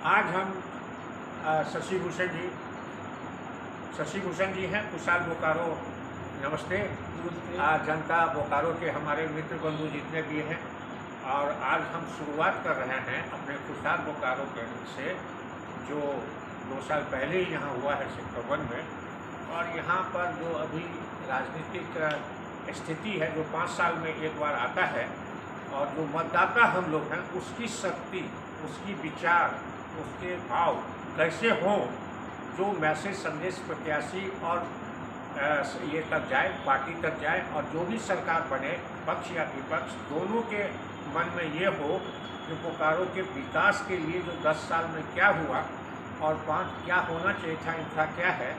आज हम शशि भूषण जी हैं खुशहाल बोकारो। नमस्ते। आज जनता बोकारो के हमारे मित्र बंधु जितने भी हैं, और आज हम शुरुआत कर रहे हैं अपने खुशहाल बोकारो केंद्र से, जो 2 साल पहले ही यहाँ हुआ है सेक्टर 1 में। और यहाँ पर जो अभी राजनीतिक स्थिति है, जो 5 साल में एक बार आता है, और जो मतदाता हम लोग हैं उसकी शक्ति, उसकी विचार, उसके भाव कैसे हों, जो मैसेज संदेश प्रत्याशी और ये तक जाए, पार्टी तक जाए, और जो भी सरकार बने, पक्ष या विपक्ष, दोनों के मन में ये हो कि बोकारो के विकास के लिए जो 10 साल में क्या हुआ और 5 क्या होना चाहिए था, इंफ्रा क्या है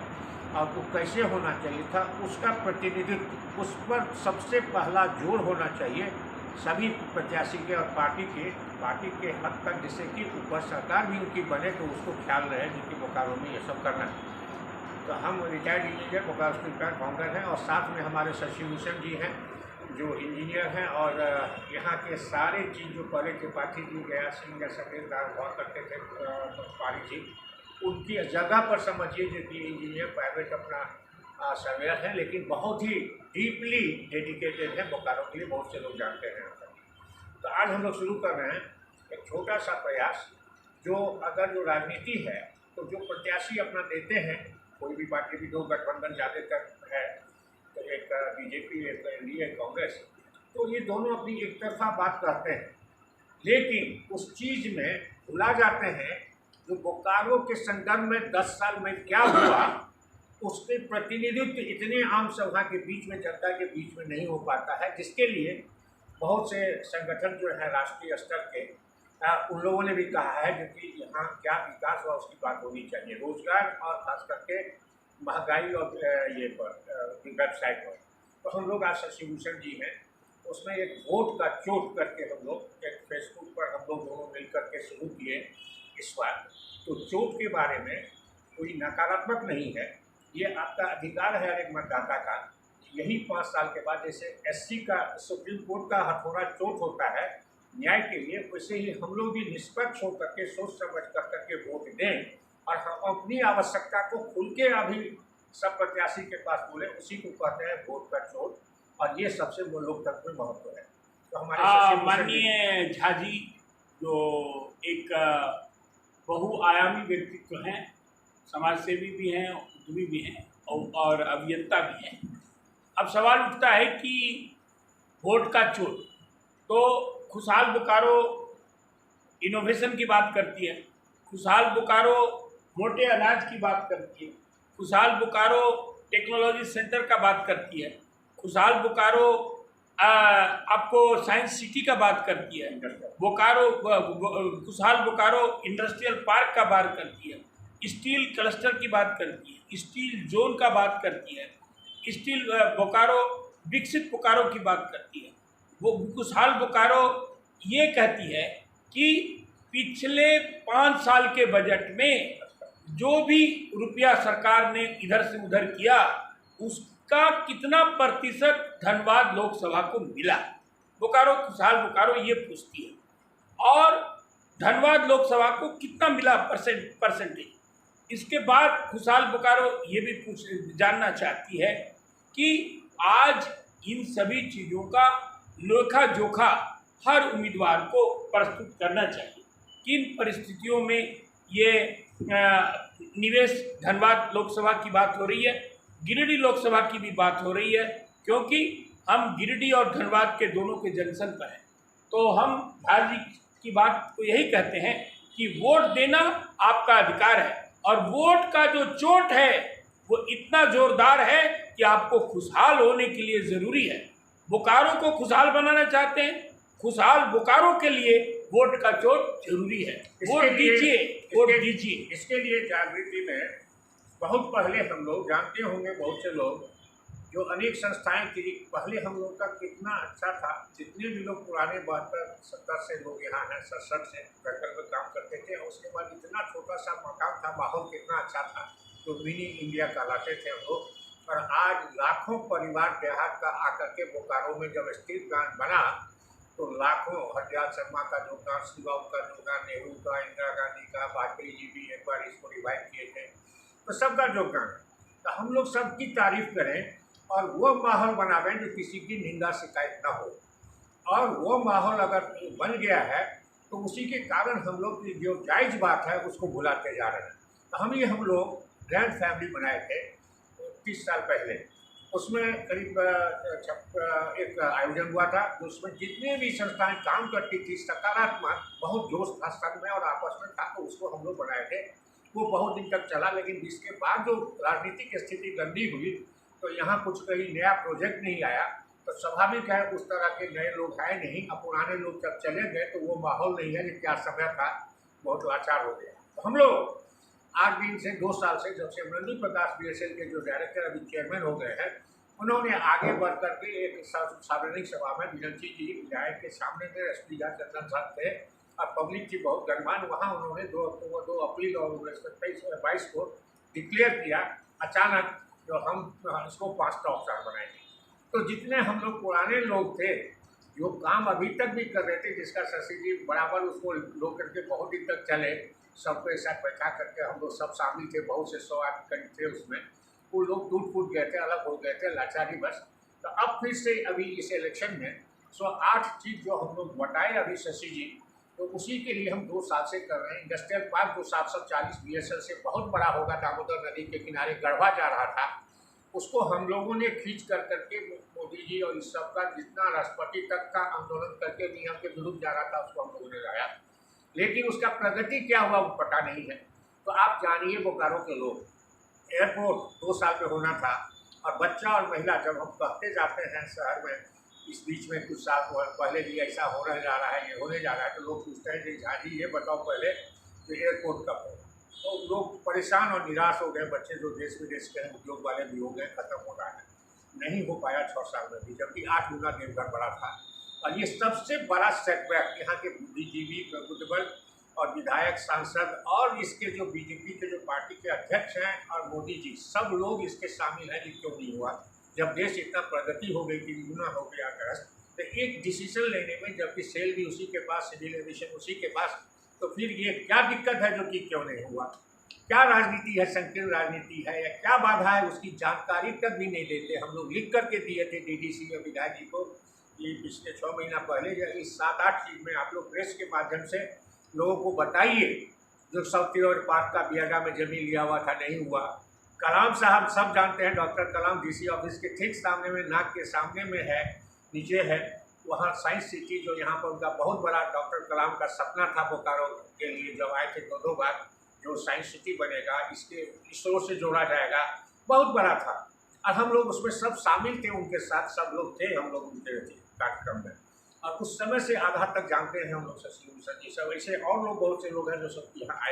और वो कैसे होना चाहिए था, उसका प्रतिनिधित्व, उस पर सबसे पहला जोर होना चाहिए सभी प्रत्याशी के और पार्टी के हद तक, जिससे कि ऊपर सरकार भी उनकी बने तो उसको ख्याल रहे जिनकी बोकारो में ये सब करना है। तो हम retired engineer Bokaro steel plant founder हैं, और साथ में हमारे शशि भूषण जी हैं जो इंजीनियर हैं, और यहाँ के सारे चीज़ जो पहले त्रिपाठी जी, गया सिंह या सफेदार हुआ करते थे, पारी जी, उनकी जगह पर समझिए जो कि इंजीनियर प्राइवेट अपना सर्वेयर है, लेकिन बहुत ही डीपली डेडिकेटेड है बोकारो के लिए, बहुत से लोग जानते हैं। तो आज हम लोग शुरू कर रहे हैं एक छोटा सा प्रयास, जो अगर जो राजनीति है तो जो प्रत्याशी अपना देते हैं, कोई भी पार्टी भी, 2 गठबंधन ज़्यादातर है, तो एक बीजेपी, एक एनडीए, कांग्रेस, तो ये दोनों अपनी एक तरफा बात करते हैं, लेकिन उस चीज़ में भुला जाते हैं जो बोकारो के संदर्भ में 10 साल में क्या हुआ, उसके प्रतिनिधित्व इतने आम सभा के बीच में, जनता के बीच में नहीं हो पाता है, जिसके लिए बहुत से संगठन जो है राष्ट्रीय स्तर के, उन लोगों ने भी कहा है जो कि यहाँ क्या विकास हुआ उसकी बात होनी चाहिए, रोजगार और खास करके महंगाई और ये पर वेबसाइट पर। तो हम लोग आज शशि भूषण जी हैं, उसमें एक वोट का चोट करके हम लोग एक फेसबुक पर हम लोग दोनों मिल करके शुरू किए इस बार। तो चोट के बारे में कोई नकारात्मक नहीं है, ये आपका अधिकार है हर एक मतदाता का। यही 5 साल के बाद जैसे एससी का सुप्रीम कोर्ट का हथौड़ा चोट होता है न्याय के लिए, वैसे ही हम लोग भी निष्पक्ष होकर के, सोच समझ करके वोट दें, और हम अपनी आवश्यकता को खुल के अभी सब प्रत्याशी के पास बोले, उसी को कहते हैं वोट का चोट, और ये सबसे लोकतंत्र में महत्व है। तो हमारे माननीय झा जी जो एक बहुआयामी व्यक्तित्व हैं, समाजसेवी भी हैं, उद्यमी भी हैं और अभियंता भी हैं। अब सवाल उठता है कि वोट का चोट, तो खुशहाल बोकारो इनोवेशन की बात करती है, खुशहाल बोकारो मोटे अनाज की बात करती है, खुशहाल बोकारो टेक्नोलॉजी सेंटर का बात करती है, खुशहाल बोकारो आपको साइंस सिटी का बात करती है, बोकारो खुशहाल बोकारो इंडस्ट्रियल पार्क का बात करती है, स्टील क्लस्टर की बात करती है, स्टील जोन का बात करती है, स्टील बोकारो विकसित बोकारो की बात करती है। वो खुशहाल बोकारो ये कहती है कि पिछले 5 साल के बजट में जो भी रुपया सरकार ने इधर से उधर किया, उसका कितना प्रतिशत धनबाद लोकसभा को मिला। बोकारो खुशहाल बोकारो ये पूछती है, और धनबाद लोकसभा को कितना मिला परसेंटेज। इसके बाद खुशहाल बोकारो ये भी जानना चाहती है कि आज इन सभी चीज़ों का लेखा जोखा हर उम्मीदवार को प्रस्तुत करना चाहिए। किन परिस्थितियों में ये निवेश धनबाद लोकसभा की बात हो रही है, गिरिडीह लोकसभा की भी बात हो रही है, क्योंकि हम गिरिडीह और धनबाद के दोनों के जंक्शन पर हैं। तो हम भाजी की बात को यही कहते हैं कि वोट देना आपका अधिकार है, और वोट का जो चोट है वो इतना जोरदार है कि आपको खुशहाल होने के लिए ज़रूरी है। बोकारो को खुशहाल बनाना चाहते हैं, खुशहाल बोकारो के लिए वोट का चोट जरूरी है। वोट दीजिए, वोट दीजिए। इसके लिए जागृति में बहुत पहले हम लोग जानते होंगे, बहुत से लोग जो अनेक संस्थाएं थी, पहले हम लोग का कितना अच्छा था। जितने भी लोग पुराने 72-70 से लोग यहाँ हैं, 67 से सर्कल में काम करते थे, और उसके बाद इतना छोटा सा मकान था, माहौल कितना अच्छा था, तो मिनी इंडिया कहलाते थे हम लोग। और आज लाखों परिवार देहात का आकर के बोकारो में जब स्टील प्लांट बना, तो तो लाखों हरदयाल शर्मा का योगदान, शिवा का योगदान, नेहरू का, इंदिरा गांधी का, वाजपेयी जी भी एक बार इसको रिवाइव किए थे, तो सबका योगदान है। तो हम लोग सबकी तारीफ करें और वो माहौल बनावें जो किसी की निंदा शिकायत ना हो। और वो माहौल अगर बन गया है तो उसी के कारण हम लोग की जो जायज़ बात है उसको भुलाते जा रहे हैं। तो हम लोग ग्रैंड फैमिली बनाए थे 30 साल पहले, उसमें करीब एक आयोजन हुआ था उसमें जितने भी संस्थाएं काम करती थी, सकारात्मक बहुत जोश था संघ में और आपस में था, तो उसको हम लोग बनाए थे। वो बहुत दिन तक चला, लेकिन इसके बाद जो राजनीतिक स्थिति गंदी हुई तो यहाँ कुछ कहीं नया प्रोजेक्ट नहीं आया, तो स्वाभाविक है उस तरह के नए लोग आए नहीं। अब पुराने लोग जब चले गए तो वो माहौल नहीं है कि क्या समय था, बहुत लाचार हो गया। तो हम लोग 8 दिन से 2 साल से जब से मृदुल प्रकाश BSL के जो डायरेक्टर अभी चेयरमैन हो गए हैं, उन्होंने आगे बढ़ करके एक सार्वजनिक सभा में मीनाक्षी जी विधायक के सामने में SP चंदन साहब थे और पब्लिक की बहुत गणमान, वहाँ उन्होंने 2 अक्टूबर 2 अप्रैल और 1922 को डिक्लेयर किया अचानक जो हम इसको 5 स्टार शहर बनाएंगे। तो जितने हम लोग पुराने लोग थे जो काम अभी तक भी कर रहे थे, जिसका शशि जी बराबर उसको लो करके बहुत दिन तक चले, सबको एक साथ बैठा करके हम लोग सब शामिल थे, बहुत से 100 आदमी करीब थे उसमें, वो लोग टूट फूट गए थे, अलग हो गए थे, लाचारी बस। तो अब फिर से अभी इस इलेक्शन में 108 चीज़ जो हम लोग बताए अभी शशि जी, तो उसी के लिए हम 2 साल से कर रहे हैं। इंडस्ट्रियल पार्क जो 740 BSL से बहुत बड़ा होगा, दामोदर नदी के किनारे गढ़वा जा रहा था, उसको हम लोगों ने खींच कर करके मोदी जी और इस सब का जितना राष्ट्रपति तक का आंदोलन करके नियम के विरुद्ध जा रहा था उसको हम लोगों ने लाया, लेकिन उसका प्रगति क्या हुआ वो पता नहीं है। तो आप जानिए बोकारो के लोग, एयरपोर्ट 2 साल में होना था और बच्चा और महिला जब हम कहते जाते हैं शहर में, इस बीच में कुछ साल पहले भी ऐसा होने जा रहा है, ये होने जा रहा है, तो लोग पूछते हैं कि झा जी ये बताओ पहले कि एयरपोर्ट कब होगा। तो लोग परेशान और निराश हो गए, बच्चे जो देश विदेश के हैं, उद्योग वाले भी हो गए, खत्म हो रहा है, नहीं हो पाया 6 साल में भी, जबकि 8 गुना देवघर बड़ा था। और ये सबसे बड़ा सेटबैक यहाँ के बुद्धिजीवी, प्रबुद्धबल और विधायक, सांसद और इसके जो BJP के जो पार्टी के अध्यक्ष हैं और मोदी जी, सब लोग इसके शामिल हैं कि क्यों नहीं हुआ। जब देश इतना प्रगति हो गई, 3 गुना हो गया ग्रस्त, तो एक डिसीजन लेने में, जबकि सेल भी उसी के पास, सिविल एविएशन उसी के पास, तो फिर ये क्या दिक्कत है जो कि क्यों नहीं हुआ? क्या राजनीति है, संकीर्ण राजनीति है, या क्या बाधा है, उसकी जानकारी तक भी नहीं देते। हम लोग लिख करके दिए थे DDC और विधायक जी को कि पिछले 6 महीना पहले या इस 7-8 चीज़ में आप लोग प्रेस के माध्यम से लोगों को बताइए। जो सॉफ्टवेयर पार्क का बियागा में जमीन लिया हुआ था, नहीं हुआ। कलाम साहब सब जानते हैं, डॉक्टर कलाम DC ऑफिस के ठीक सामने में, नाक के सामने में है, नीचे है, वहाँ साइंस सिटी जो यहाँ पर उनका बहुत बड़ा डॉक्टर कलाम का सपना था बोकारो के लिए, जब आए थे 2 बार, जो साइंस सिटी बनेगा, इसके इसरो से जोड़ा जाएगा, बहुत बड़ा था और हम लोग उसमें सब शामिल थे, उनके साथ सब लोग थे, हम लोग उनके कार्यक्रम में। और उस समय से आधा तक जानते हैं हम लोग शशि भूषण जी, सब ऐसे और लोग बहुत से लोग हैं जो सब यहाँ आए।